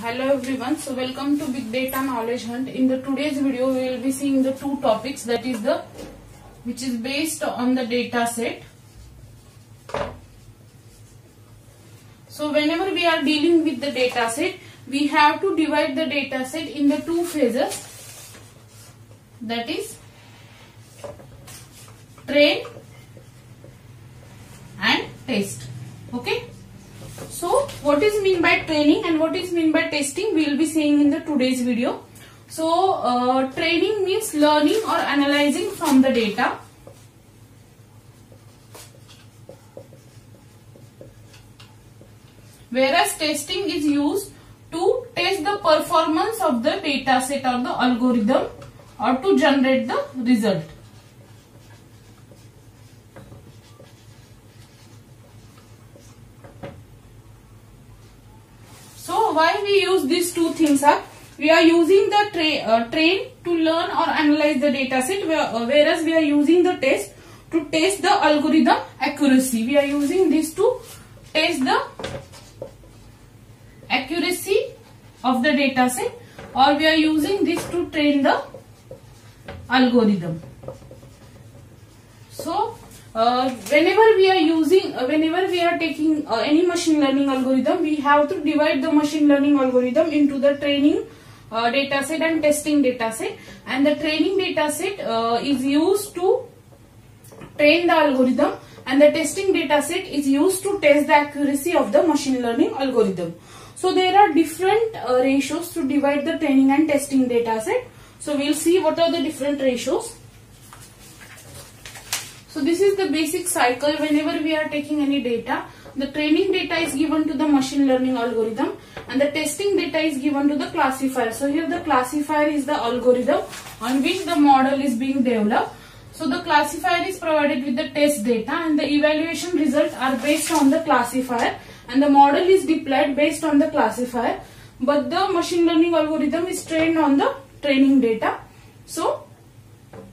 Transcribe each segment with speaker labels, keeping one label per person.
Speaker 1: Hello everyone. So welcome to Big Data Knowledge Hunt. In the today's video, we will be seeing the two topics, that is which is based on the data set. So whenever we are dealing with the data set, we have to divide the data set in the two phases, that is train and test. Okay. So what is mean by training and what is mean by testing, we will be seeing in the today's video. So training means learning or analyzing from the data. Whereas testing is used to test the performance of the data set or the algorithm or to generate the result. So why we use these two things are, we are using the train to learn or analyze the data set, whereas we are using the test to test the algorithm accuracy. We are using this to test the accuracy of the data set, or we are using this to train the algorithm. So whenever we are taking any machine learning algorithm, we have to divide the machine learning algorithm into the training data set and testing data set. And the training data set is used to train the algorithm, and the testing data set is used to test the accuracy of the machine learning algorithm. So there are different ratios to divide the training and testing data set. So we will see what are the different ratios. So this is the basic cycle. Whenever we are taking any data, the training data is given to the machine learning algorithm and the testing data is given to the classifier. So here the classifier is the algorithm on which the model is being developed. So the classifier is provided with the test data and the evaluation results are based on the classifier, and the model is deployed based on the classifier, but the machine learning algorithm is trained on the training data. So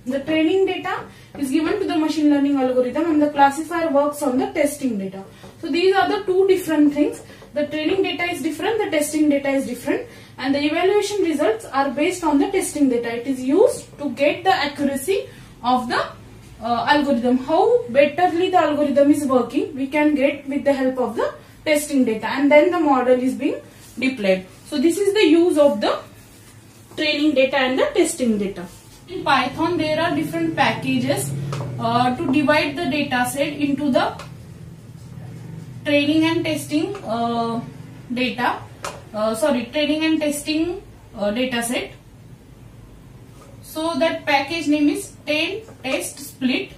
Speaker 1: the training data is given to the machine learning algorithm and the classifier works on the testing data. So these are the two different things. The training data is different, the testing data is different, and the evaluation results are based on the testing data. It is used to get the accuracy of the algorithm. How betterly the algorithm is working, we can get with the help of the testing data, and then the model is being deployed. So this is the use of the training data and the testing data. In Python, there are different packages to divide the data set into the training and testing training and testing data set. So that package name is TenTestSplit.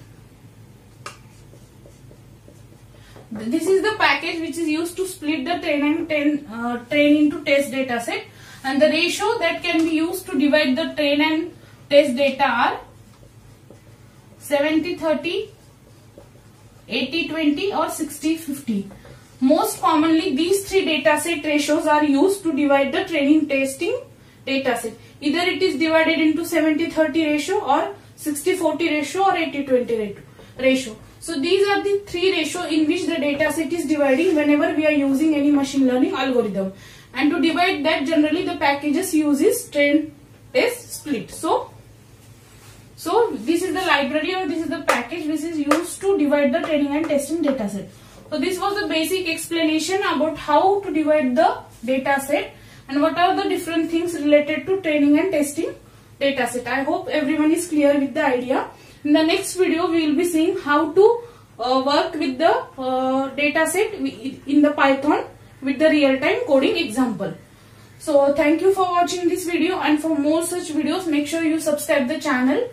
Speaker 1: This is the package which is used to split the train into test data set, and the ratio that can be used to divide the train and test data are 70-30, 80-20 or 60-50. Most commonly these three data set ratios are used to divide the training testing data set. Either it is divided into 70-30 ratio or 60-40 ratio or 80-20 ratio. So these are the three ratio in which the data set is dividing whenever we are using any machine learning algorithm. And to divide that, generally the packages uses TenTestSplit. So this is the library or this is the package which is used to divide the training and testing data set. So this was the basic explanation about how to divide the data set and what are the different things related to training and testing data set. I hope everyone is clear with the idea. In the next video, we will be seeing how to work with the data set in the Python with the real-time coding example. So thank you for watching this video, and for more such videos, make sure you subscribe the channel